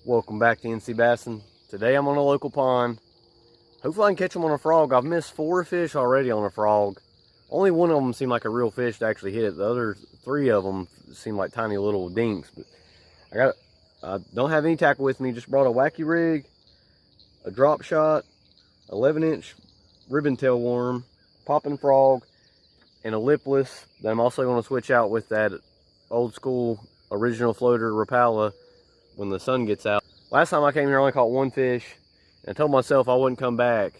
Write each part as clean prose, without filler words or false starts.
Welcome back to NC Bassin. Today I'm on a local pond. Hopefully I can catch them on a frog. I've missed 4 fish already on a frog. Only one of them seemed like a real fish to actually hit it. The other 3 of them seemed like tiny little dinks. But I don't have any tackle with me. Just brought a wacky rig, a drop shot, 11-inch ribbon tail worm, popping frog, and a lipless that I'm also going to switch out with that old school original floater Rapala when the sun gets out. Last time I came here I only caught 1 fish, and I told myself I wouldn't come back.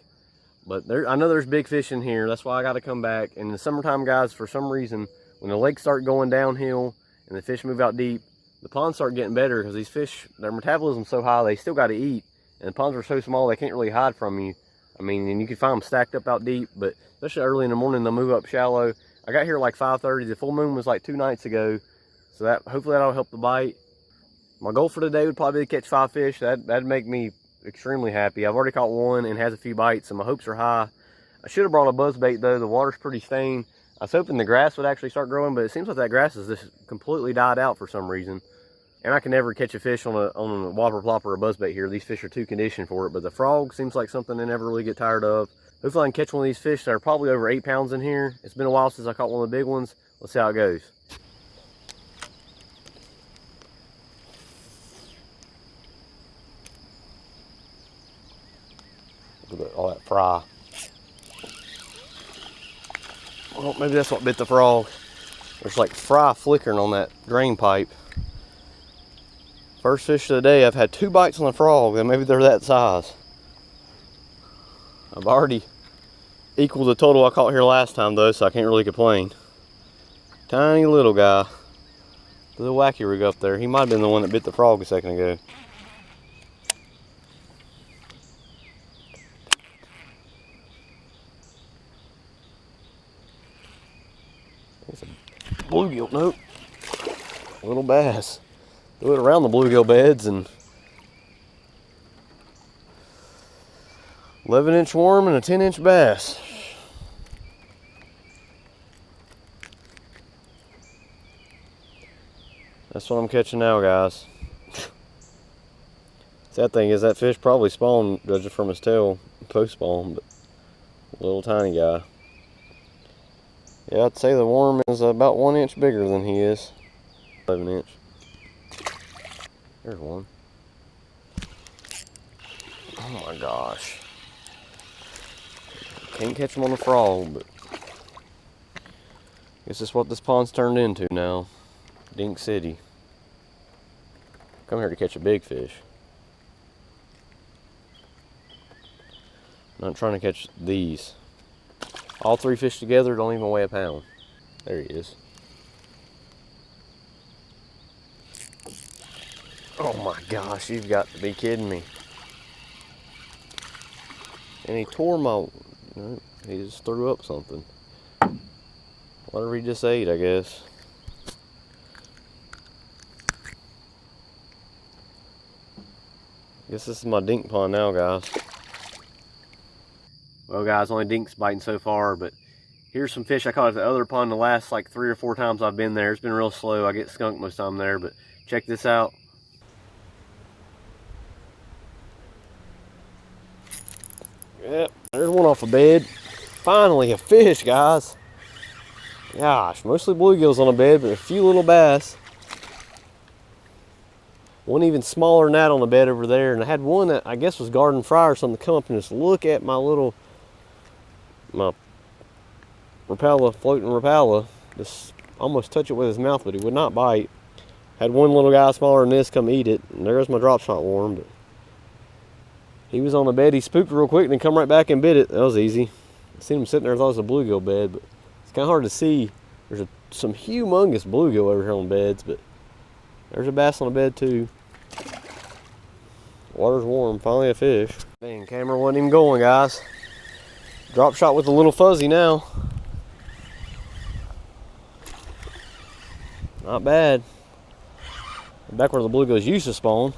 But I know there's big fish in here, that's why I got to come back. And in the summertime, guys, for some reason, when the lakes start going downhill and the fish move out deep, the ponds start getting better because these fish, their metabolism's so high, they still got to eat. And the ponds are so small, they can't really hide from you. I mean, and you can find them stacked up out deep, but especially early in the morning, they'll move up shallow. I got here at like 5:30. The full moon was like 2 nights ago. So hopefully that'll help the bite. My goal for today would probably be to catch 5 fish. That'd make me extremely happy. I've already caught 1 and has a few bites, so my hopes are high. I should have brought a buzz bait though. The water's pretty stained. I was hoping the grass would actually start growing, but it seems like that grass has just completely died out for some reason. And I can never catch a fish on a whopper plopper or a buzz bait here. These fish are too conditioned for it, but the frog seems like something they never really get tired of. Hopefully I can catch one of these fish that are probably over 8 pounds in here. It's been a while since I caught one of the big ones. Let's see how it goes. Look at all that fry. Well, maybe that's what bit the frog. There's like fry flickering on that drain pipe. First fish of the day. I've had 2 bites on the frog, and maybe they're that size. I've already equaled the total I caught here last time though, so I can't really complain. Tiny little guy. The little wacky rig up there. He might have been the one that bit the frog a second ago. It's a bluegill, nope. Little bass. Do it around the bluegill beds and 11-inch worm and a 10-inch bass. That's what I'm catching now, guys. Sad thing is that fish probably spawned, judging from his tail, post spawn, but a little tiny guy. Yeah, I'd say the worm is about 1 inch bigger than he is. 11-inch. There's one. Oh my gosh. Can't catch them on the frog, but guess that's what this pond's turned into now. Dink City. Come here to catch a big fish. Not trying to catch these. All 3 fish together don't even weigh a pound. There he is. Oh my gosh, you've got to be kidding me. And he tore my... No, he just threw up something. Whatever he just ate, I guess. Guess this is my dink pond now, guys. Well, guys, only dink's biting so far, but here's some fish I caught at the other pond the last like 3 or 4 times I've been there. It's been real slow. I get skunked most of the time there, but check this out. Yep, there's one off a bed. Finally, a fish, guys. Gosh, mostly bluegills on a bed, but a few little bass. One even smaller than that on the bed over there, and I had one that I guess was garden fry or something come up and just look at my Rapala, floating Rapala. Just almost touch it with his mouth, but he would not bite. Had one little guy smaller than this come eat it, and there's my drop shot worm. But he was on the bed, he spooked real quick and then come right back and bit it. That was easy. I seen him sitting there, I thought it was a bluegill bed, but it's kind of hard to see. There's some humongous bluegill over here on beds, but there's a bass on the bed too. Water's warm, finally a fish. Dang, camera wasn't even going, guys. Drop shot with a little fuzzy now. Not bad. Back where the bluegills used to spawn.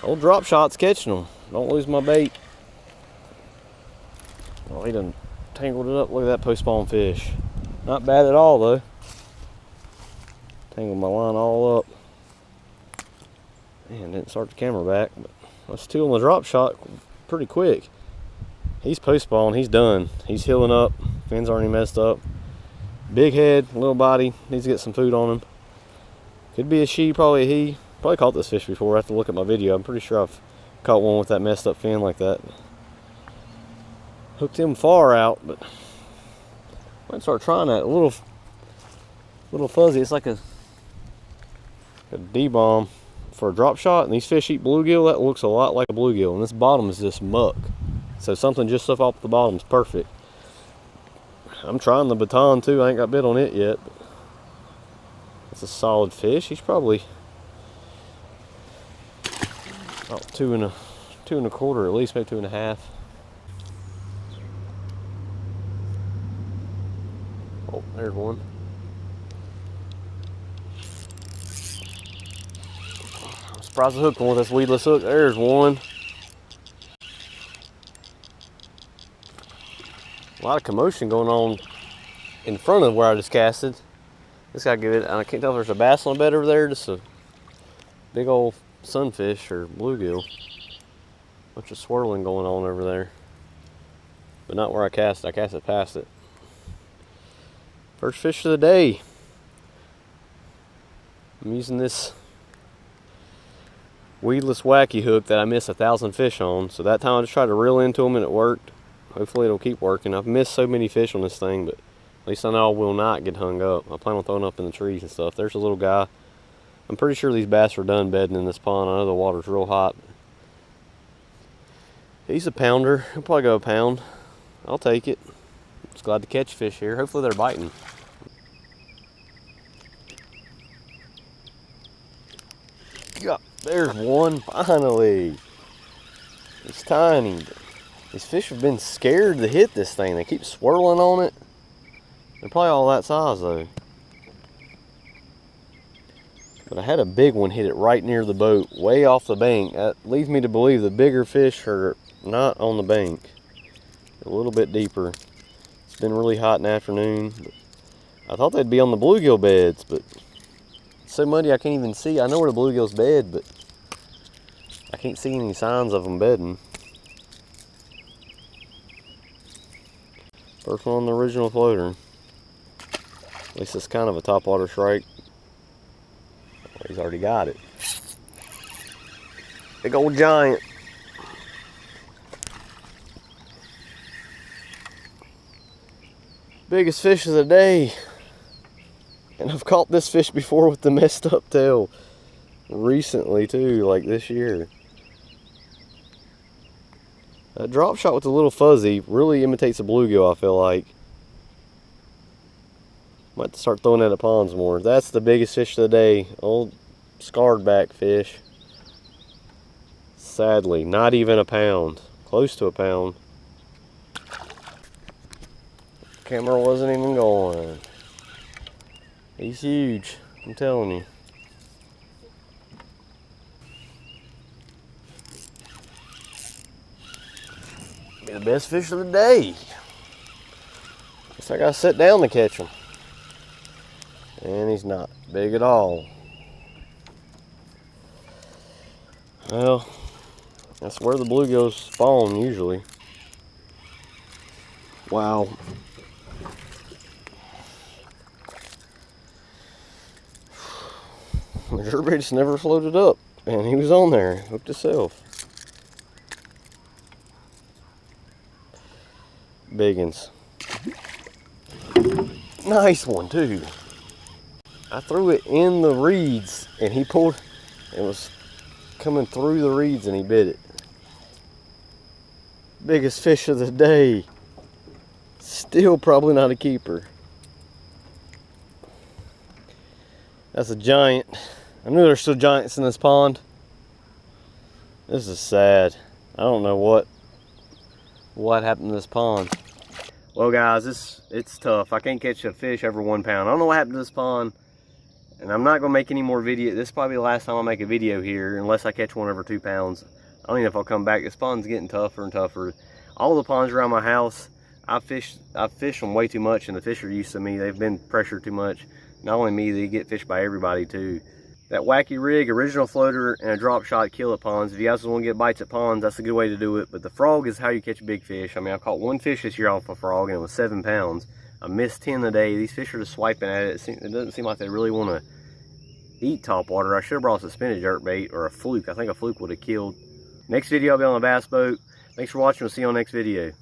Old drop shot's catching them. Don't lose my bait. Oh, he done tangled it up. Look at that post spawn fish. Not bad at all though. Tangled my line all up. Man, didn't start the camera back, but that's two on the drop shot pretty quick. He's post spawn, he's done. He's healing up, fins aren't even messed up. Big head, little body, needs to get some food on him. Could be a she, probably a he. Probably caught this fish before. I have to look at my video. I'm pretty sure I've caught one with that messed up fin like that. Hooked him far out, but might start trying that. A little fuzzy. It's like a D-bomb for a drop shot. And these fish eat bluegill. That looks a lot like a bluegill. And this bottom is just muck. So something just up off the bottom is perfect. I'm trying the baton too. I ain't got bit on it yet. But it's a solid fish. He's probably about two and a quarter, at least maybe 2.5. Oh, there's one. I'm surprised I hooked one with this weedless hook. There's one. A lot of commotion going on in front of where I just casted. Just gotta give it, I can't tell if there's a bass on a bed over there, just a big old sunfish or bluegill. Bunch of swirling going on over there. But not where I cast. I cast it past it. First fish of the day. I'm using this weedless wacky hook that I missed 1,000 fish on. So that time I just tried to reel into them and it worked. Hopefully it'll keep working. I've missed so many fish on this thing, but at least I know I will not get hung up. I plan on throwing up in the trees and stuff. There's a little guy. I'm pretty sure these bass are done bedding in this pond. I know the water's real hot. He's a pounder. He'll probably go a pound. I'll take it. Just glad to catch fish here. Hopefully they're biting. Yeah, there's one finally. It's tiny. These fish have been scared to hit this thing. They keep swirling on it. They're probably all that size though. But I had a big one hit it right near the boat, way off the bank. That leads me to believe the bigger fish are not on the bank. A little bit deeper. It's been really hot in the afternoon. I thought they'd be on the bluegill beds, but it's so muddy I can't even see. I know where the bluegill's bed, but I can't see any signs of them bedding. First one on the original floater. At least it's kind of a topwater shrike. He's already got it. Big old giant. Biggest fish of the day. And I've caught this fish before with the messed up tail. Recently too, like this year. That drop shot with the little fuzzy really imitates a bluegill, I feel like. Might have to start throwing that at ponds more. That's the biggest fish of the day. Old scarred back fish. Sadly, not even a pound. Close to a pound. Camera wasn't even going. He's huge, I'm telling you. Be the best fish of the day. Guess I gotta sit down to catch him. And he's not big at all. Well, that's where the bluegills spawn usually. Wow. The jerkbait just never floated up, and he was on there, hooked himself. Biggins. Nice one too. I threw it in the reeds and he pulled, it was coming through the reeds and he bit it. Biggest fish of the day. Still probably not a keeper. That's a giant. I knew there's still giants in this pond. This is sad. I don't know what happened to this pond. Well guys, it's tough. I can't catch a fish over 1 pound. I don't know what happened to this pond. And I'm not gonna make any more video. This is probably the last time I make a video here, unless I catch one over 2 pounds. I don't even know if I'll come back. This pond's getting tougher and tougher. All the ponds around my house, I've fished them way too much, and the fish are used to me. They've been pressured too much. Not only me, they get fished by everybody too. That wacky rig, original floater, and a drop shot kill at ponds. If you guys want to get bites at ponds, that's a good way to do it. But the frog is how you catch big fish. I mean, I caught one fish this year off a frog, and it was 7 pounds. I missed 10 today. These fish are just swiping at it. It doesn't seem like they really want to eat topwater. I should have brought a suspended jerkbait or a fluke. I think a fluke would have killed. Next video, I'll be on a bass boat. Thanks for watching. We'll see you on the next video.